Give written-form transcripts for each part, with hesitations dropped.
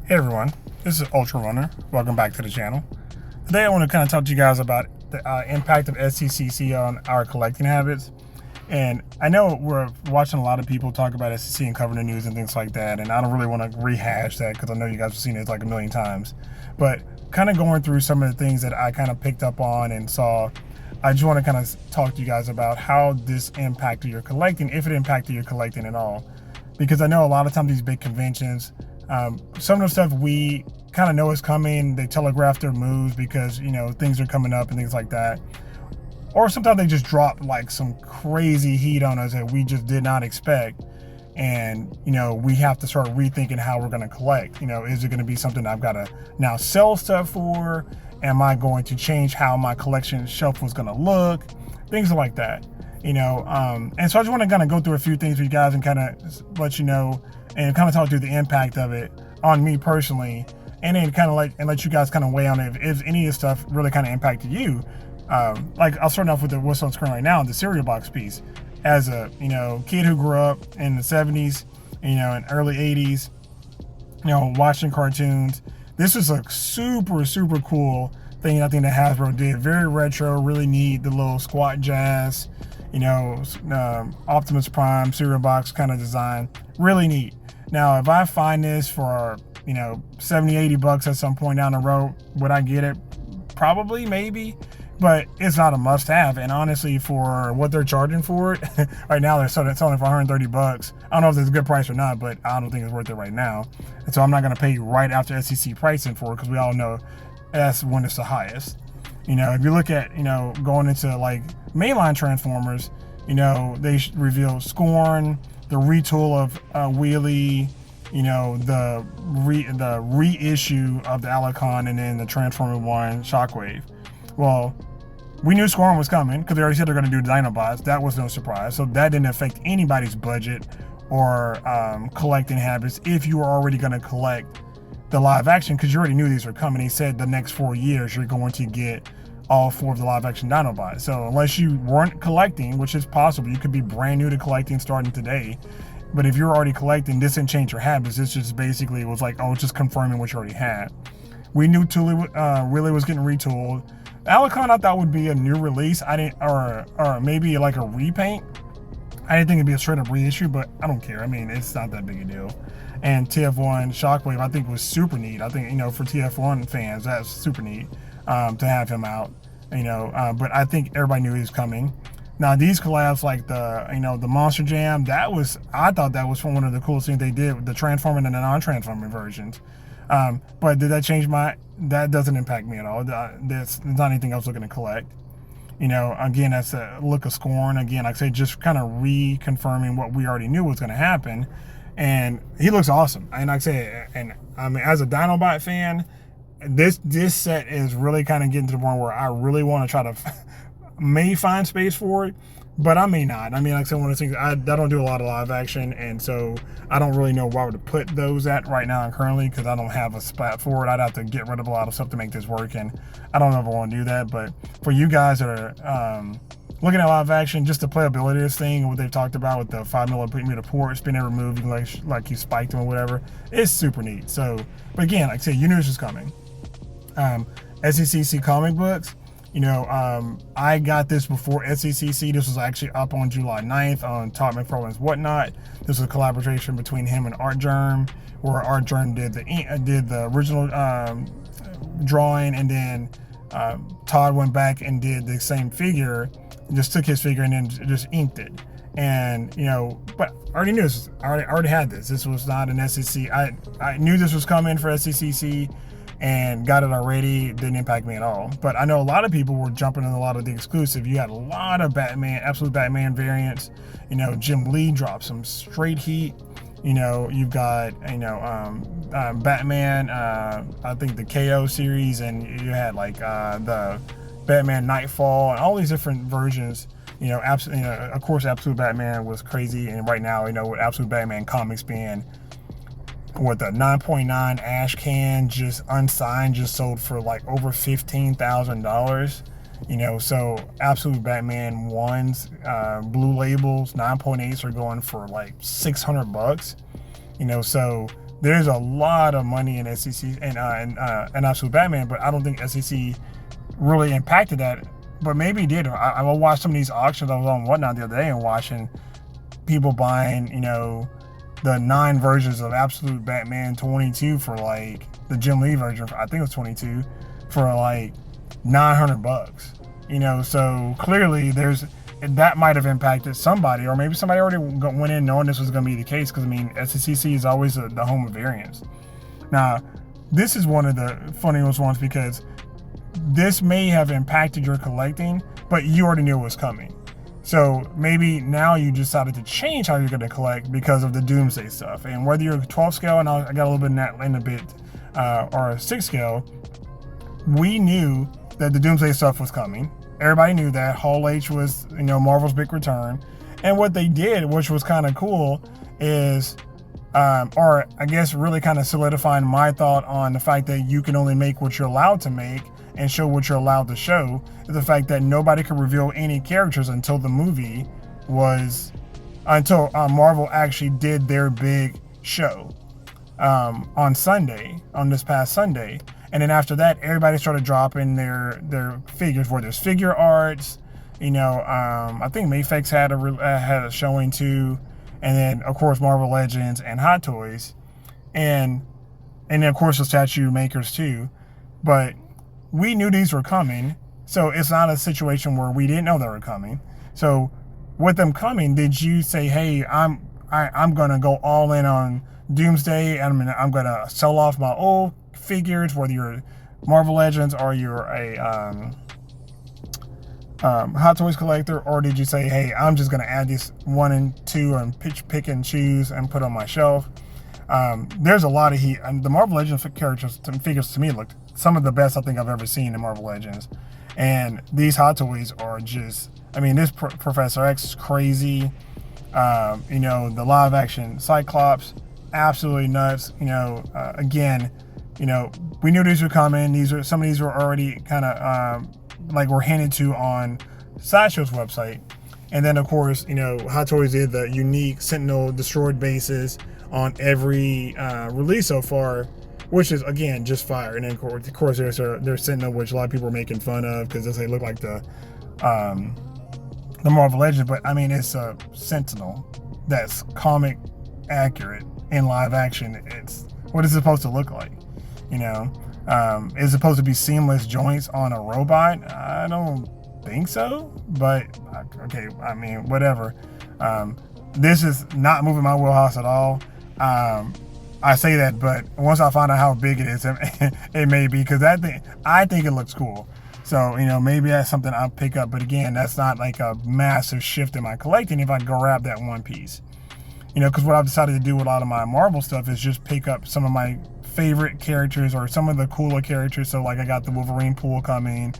Hey everyone, this is Ultra Runner. Welcome back to the channel. Today I want to kind of talk to you guys about the impact of SDCC on our collecting habits. And I know we're watching a lot of people talk about SDCC and covering the news and things like that, and I don't really want to rehash that because I know you guys have seen it like a million times. But kind of going through some of the things that I kind of picked up on and saw, I just want to kind of talk to you guys about how this impacted your collecting, if it impacted your collecting at all. Because I know a lot of times these big conventions, some of the stuff we kind of know is coming. They telegraph their moves because, you know, things are coming up and things like that. Or sometimes they just drop like some crazy heat on us that we just did not expect. And, you know, we have to start rethinking how we're going to collect. You know, is it going to be something I've got to now sell stuff for? Am I going to change how my collection shelf was going to look? Things like that. You know, and so I just want to kind of go through a few things with you guys and kind of let you know and kind of talk through the impact of it on me personally, and then kind of let you guys kind of weigh on it if any of this stuff really kind of impacted you. Like I'll start off with what's on screen right now, the cereal box piece. As a kid who grew up in the 70s, and early 80s, watching cartoons, this is a super cool thing. I think that Hasbro did, very retro, really neat. The little squat jazz, Optimus Prime cereal box kind of design, really neat. Now, if I find this for 70, 80 bucks at some point down the road, would I get it? Probably, maybe, but it's not a must-have. And honestly, for what they're charging for it right now, they're selling for 130 bucks. I don't know if it's a good price or not, but I don't think it's worth it right now. And so I'm not going to pay right after SEC pricing for it, because we all know that's when it's the highest. If you look at going into like mainline Transformers, they reveal Scorn, the retool of Wheelie, the reissue of the Alicon, and then the Transformer 1 Shockwave. Well, we knew Scorn was coming because they already said they're going to do Dinobots. That was no surprise. So that didn't affect anybody's budget or collecting habits if you were already going to collect the live action, because you already knew these were coming. He said the next 4 years you're going to get all 4 of the live action Dinobots. So unless you weren't collecting, which is possible, you could be brand new to collecting starting today. But if you're already collecting, this didn't change your habits. This just basically was like, it's just confirming what you already had. We knew Thule really was getting retooled. Alicon I thought would be a new release. I didn't, or maybe like a repaint. I didn't think it'd be a straight up reissue, but I don't care. I mean, it's not that big a deal. And TF1 Shockwave I think was super neat. I think for TF1 fans that's super neat to have him out. But I think everybody knew he was coming. Now these collabs like the Monster Jam, I thought that was one of the coolest things they did with the Transforming and the non-Transforming versions. But did that change that doesn't impact me at all. There's not anything else looking to collect. Again, that's a look of Scorn. Again, like I say, just kind of reconfirming what we already knew was going to happen. And he looks awesome. And like I say, and I mean, as a Dinobot fan, this set is really kind of getting to the point where I really want to try to may find space for it, but I may not. I mean, like I said, one of the things, I don't do a lot of live action, and so I don't really know where to put those at right now and currently, because I don't have a spot for it. I'd have to get rid of a lot of stuff to make this work, and I don't know if I want to do that. But for you guys that are looking at live action, just the playability of this thing and what they've talked about with the 5mm port, spin and remove, you can like you spiked them or whatever, it's super neat. So, but again, like I said, you knew this was coming. SDCC comic books, I got this before SDCC. This was actually up on July 9th on Todd McFarlane's Whatnot. This was a collaboration between him and Art Germ, where Art Germ did the original drawing, and then Todd went back and did the same figure, just took his figure and then just inked it. And but I already knew this. I already had this. This was not an SDCC. I knew this was coming for SDCC. And got it already. Didn't impact me at all. But I know a lot of people were jumping in a lot of the exclusive. You had a lot of Batman, absolute Batman variants. Jim Lee dropped some straight heat. You've got Batman. I think the KO series, and you had like the Batman Nightfall and all these different versions. Of course, Absolute Batman was crazy, and right now, with Absolute Batman comics being, with a 9.9 ash can just unsigned, just sold for like over $15,000. So Absolute Batman 1s, blue labels, 9.8s are going for like $600. So there's a lot of money in SDCC and Absolute Batman, but I don't think SDCC really impacted that. But maybe it did. I watched some of these auctions. I was on Whatnot the other day and watching people buying, the 9 versions of Absolute Batman 22 for like the Jim Lee version. I think it was 22 for like $900. So clearly that might have impacted somebody, or maybe somebody already went in knowing this was going to be the case. Because SDCC is always the home of variants. Now, this is one of the funniest ones because this may have impacted your collecting, but you already knew it was coming. So maybe now you decided to change how you're going to collect because of the Doomsday stuff. And whether you're 12 scale, and I got a little bit in that in a bit, or 6 scale, we knew that the Doomsday stuff was coming. Everybody knew that. Hall H was, Marvel's big return. And what they did, which was kind of cool, is, or I guess really kind of solidifying my thought on the fact that you can only make what you're allowed to make and show what you're allowed to show, is the fact that nobody could reveal any characters until the movie until Marvel actually did their big show on this past Sunday. And then after that, everybody started dropping their figures, where there's figure arts, I think Mayfix had a showing too, and then of course Marvel Legends and Hot Toys, and then of course the statue makers too. But we knew these were coming, so it's not a situation where we didn't know they were coming. So with them coming, did you say, hey, I'm gonna go all in on Doomsday, and I'm gonna sell off my old figures, whether you're Marvel Legends or you're a Hot Toys collector, or did you say, hey, I'm just gonna add these 1 and 2 and pick and choose and put on my shelf? There's a lot of heat. The Marvel Legends characters and figures to me looked some of the best I think I've ever seen in Marvel Legends. And these Hot Toys are just, this Professor X is crazy. The live action Cyclops, absolutely nuts. Again, we knew these were coming. Some of these were already kind of were hinted to on Sideshow's website. And then of course, Hot Toys did the unique Sentinel destroyed bases on every release so far, which is again just fire. And then of course there's Sentinel, which a lot of people are making fun of because they look like the Marvel Legends, but it's a Sentinel that's comic accurate in live action. It's what it's supposed to look like. Is it supposed to be seamless joints on a robot? I don't think so, but okay, whatever. This is not moving my wheelhouse at all. I say that, but once I find out how big it is, it may be, because I think it looks cool. So, maybe that's something I'll pick up. But again, that's not like a massive shift in my collecting if I grab that one piece. Because what I've decided to do with a lot of my Marvel stuff is just pick up some of my favorite characters or some of the cooler characters. So, like, I got the Wolverine pool coming.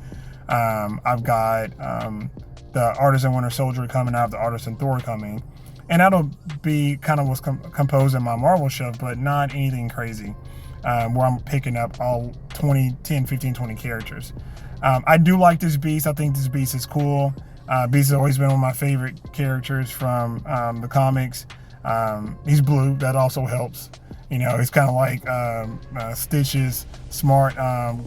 I've got the Artisan Winter Soldier coming out, the Artisan Thor coming. And that'll be kind of what's composed in my Marvel shelf, but not anything crazy, where I'm picking up all 10, 15, 20 characters. I do like this Beast. I think this Beast is cool. Beast has always been one of my favorite characters from the comics. He's blue. That also helps. He's kind of like Stitch's smart,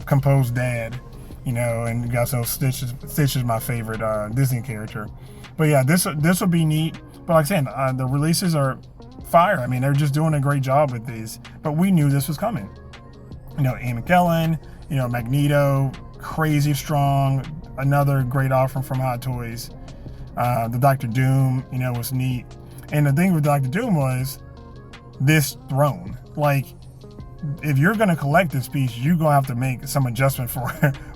composed dad. And you got Stitch is my favorite Disney character. But yeah, this will be neat. But like I said, the releases are fire. They're just doing a great job with these. But we knew this was coming. Ian McKellen, Magneto, crazy strong. Another great offering from Hot Toys. The Doctor Doom, was neat. And the thing with Doctor Doom was this throne. Like, if you're going to collect this piece, you're going to have to make some adjustment for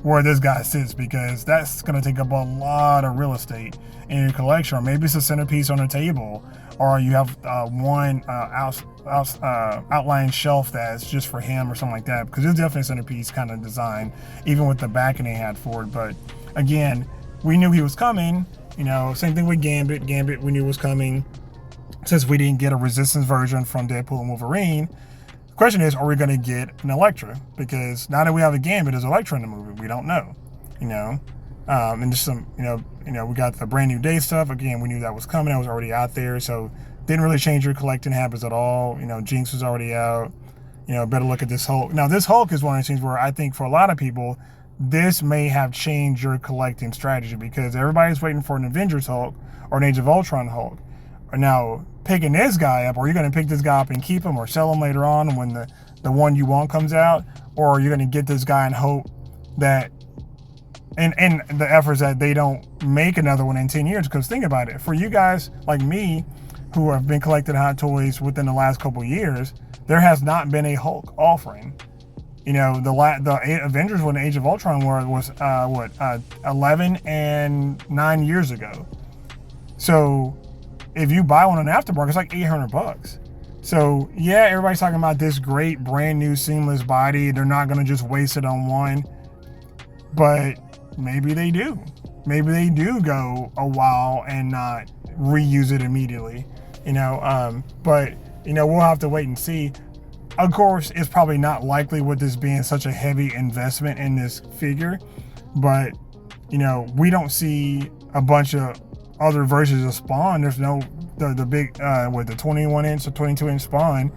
where this guy sits, because that's going to take up a lot of real estate in your collection. Or maybe it's a centerpiece on a table, or you have one outline shelf that's just for him or something like that, because it's definitely a centerpiece kind of design, even with the backing they had for it. But again, we knew he was coming. Same thing with Gambit. Gambit we knew was coming. Since we didn't get a Resistance version from Deadpool and Wolverine, the question is, are we going to get an Elektra? Because now that we have a Gambit, there's Elektra in the movie. We don't know, and just some, we got the Brand New Day stuff. Again, we knew that was coming. That was already out there, so didn't really change your collecting habits at all. Jinx was already out. better look at this Hulk. Now, this Hulk is one of the things where I think for a lot of people, this may have changed your collecting strategy because everybody's waiting for an Avengers Hulk or an Age of Ultron Hulk. Now, picking this guy up, or you're going to pick this guy up and keep him or sell him later on when the one you want comes out, or you're going to get this guy and hope that, and the efforts that they don't make another one in 10 years. Because think about it, for you guys like me who have been collecting Hot Toys within the last couple of years, there has not been a Hulk offering. The Avengers when Age of Ultron was 11 and 9 years ago. So if you buy one on Aftermarket, it's like $800. So yeah, everybody's talking about this great brand new seamless body. They're not going to just waste it on one, but maybe they do. Maybe they do go a while and not reuse it immediately. But we'll have to wait and see. Of course, it's probably not likely with this being such a heavy investment in this figure, but we don't see a bunch of other versions of Spawn. There's no the big with the 21-inch or 22-inch Spawn.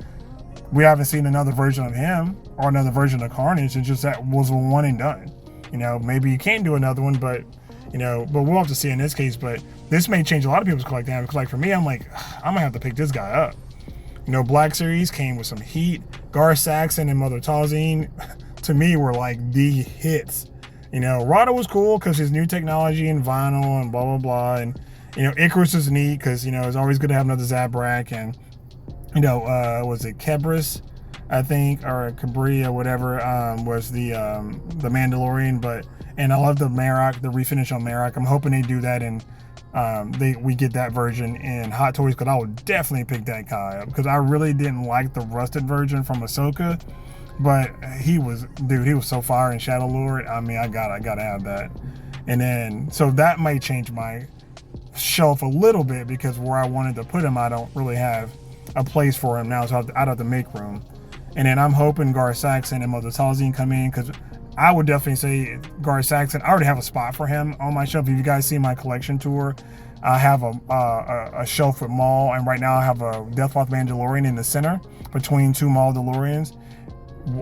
We haven't seen another version of him or another version of Carnage. It's just that was one and done. Maybe you can't do another one, but we'll have to see in this case. But this may change a lot of people's collecting habits. Because like for me, I'm like, I'm gonna have to pick this guy up. Black Series came with some heat. Gar Saxon and Mother Talzine, to me, were like the hits. Rado was cool because his new technology and vinyl and blah, blah, blah. And, Icarus is neat because, it's always good to have another Zabrak. And, was it Kebris, I think, or Cabri or whatever, was the Mandalorian. And I love the Marok, the refinish on Marok. I'm hoping they do that and we get that version in Hot Toys, because I would definitely pick that guy up because I really didn't like the rusted version from Ahsoka, but he was so fire in Shadow Lord. I mean, I gotta have that. And then so that might change my shelf a little bit because where I wanted to put him, I don't really have a place for him now, so I'd have to make room. And then I'm hoping Gar Saxon and Mother Talzine come in, because I would definitely say Gar Saxon, I already have a spot for him on my shelf. If you guys see my collection tour, I have a shelf with Maul, and right now I have a Deathwatch Mandalorian in the center between two Maul DeLoreans,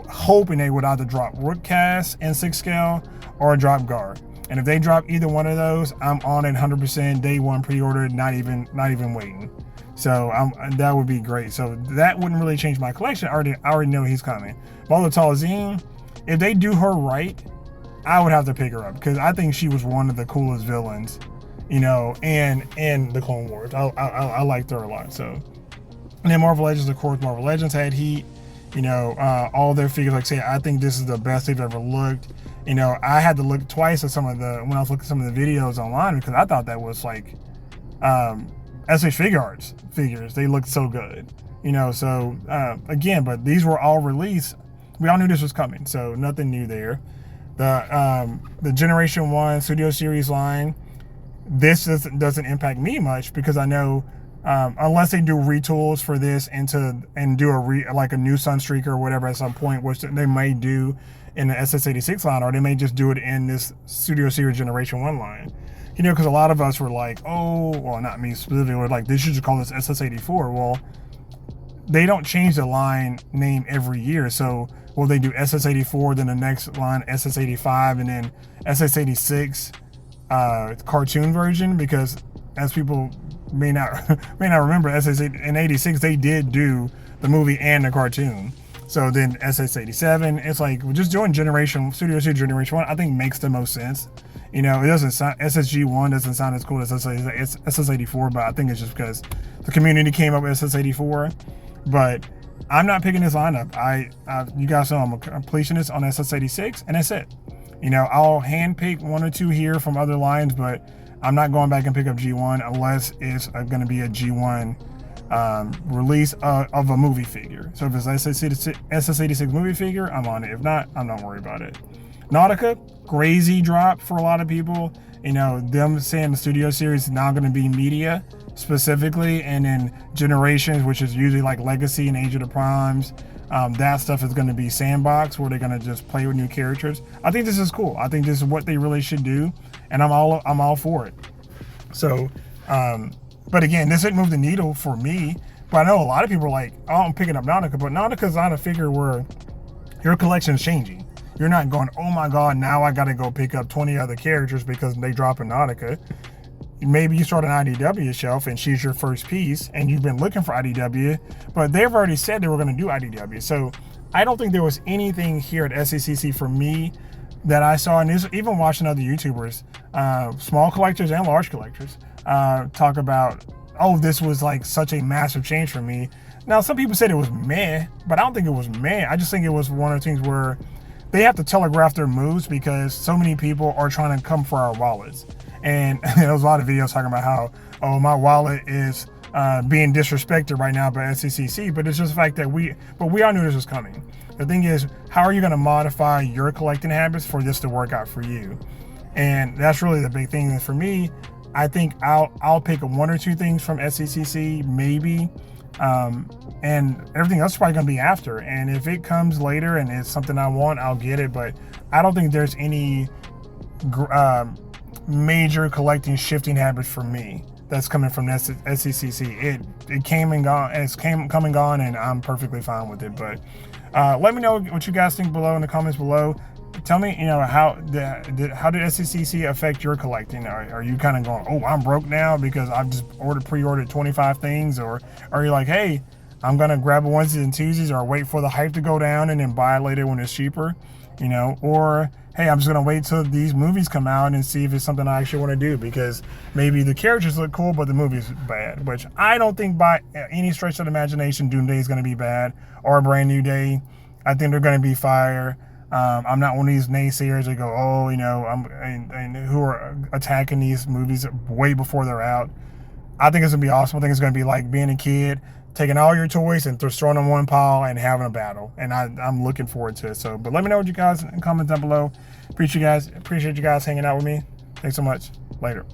hoping they would either drop Rook Cast in 6 scale or drop Gar. And if they drop either one of those, I'm on it 100%, day one pre-order, not even waiting. So that would be great. So that wouldn't really change my collection. I already know he's coming. Mother Talzine, if they do her right, I would have to pick her up because I think she was one of the coolest villains, and the Clone Wars. I liked her a lot. So, and then Marvel Legends, of course, Marvel Legends had heat. All their figures. Like I say, I think this is the best they've ever looked. I had to look twice at when I was looking at some of the videos online because I thought that was like SH Figure Arts figures. They looked so good. So again, but these were all released. We all knew this was coming, so nothing new there. The Generation 1 Studio Series line, this doesn't impact me much because I know unless they do retools for this and do a new Sunstreaker or whatever at some point, which they may do in the SS86 line, or they may just do it in this Studio Series Generation 1 line. Because a lot of us were like, oh, well, not me specifically, we're like, they should just call this SS84. Well, they don't change the line name every year, so will they do SS84, then the next line SS85, and then SS86 cartoon version? Because as people may not remember, SS86 they did do the movie and the cartoon. So then SS87, it's like just doing Studio Series Generation 1, I think makes the most sense. It doesn't sound, SSG1 doesn't sound as cool as SS84, but I think it's just because the community came up with SS84. But I'm not picking this lineup. You guys know I'm a completionist on SS86, and that's it. I'll hand pick one or two here from other lines, but I'm not going back and pick up G1 unless it's going to be a G1 release of a movie figure. So if it's SS86 movie figure, I'm on it. If not, I'm not worried about it. Nautica, crazy drop for a lot of people. Them saying the Studio Series is now going to be media specifically, and then Generations, which is usually like Legacy and Age of the Primes, that stuff is going to be sandbox where they're going to just play with new characters. I think this is cool. I think this is what they really should do, and I'm all for it. So but again, this didn't move the needle for me, But I know a lot of people are like, oh, I'm picking up Nautica, but Nautica's not a figure where your collection's changing. You're not going, oh my God, now I got to go pick up 20 other characters because they drop in Nautica. Maybe you start an IDW shelf and she's your first piece and you've been looking for IDW, but they've already said they were going to do IDW. So I don't think there was anything here at SDCC for me that I saw, and even watching other YouTubers, small collectors and large collectors, talk about, oh, this was like such a massive change for me. Now, some people said it was meh, but I don't think it was meh. I just think it was one of the things where they have to telegraph their moves because so many people are trying to come for our wallets. And there was a lot of videos talking about how, oh, my wallet is being disrespected right now by SDCC, but it's just the fact that we all knew this was coming. The thing is, how are you going to modify your collecting habits for this to work out for you? And that's really the big thing. And for me, I think I'll pick one or two things from SDCC, maybe, and everything else is probably going to be after. And if it comes later and it's something I want, I'll get it. But I don't think there's any major collecting shifting habits for me that's coming from SDCC. It came and gone, and it's come and gone, and I'm perfectly fine with it. But let me know what you guys think below in the comments below. Tell me, how did SDCC affect your collecting? Are you kind of going, oh, I'm broke now because I've just pre-ordered 25 things, or are you like, hey, I'm gonna grab a onesies and twosies, or wait for the hype to go down and then buy it later when it's cheaper, or hey, I'm just gonna wait till these movies come out and see if it's something I actually want to do, because maybe the characters look cool but the movie's bad, which I don't think by any stretch of the imagination Doomsday is gonna be bad, or a Brand New Day. I think they're gonna be fire. I'm not one of these naysayers that go, oh, and who are attacking these movies way before they're out. I think it's gonna be awesome. I think it's gonna be like being a kid, taking all your toys and just throwing them in one pile and having a battle. And I'm looking forward to it. So, but let me know what you guys in the comments down below. Appreciate you guys hanging out with me. Thanks so much. Later.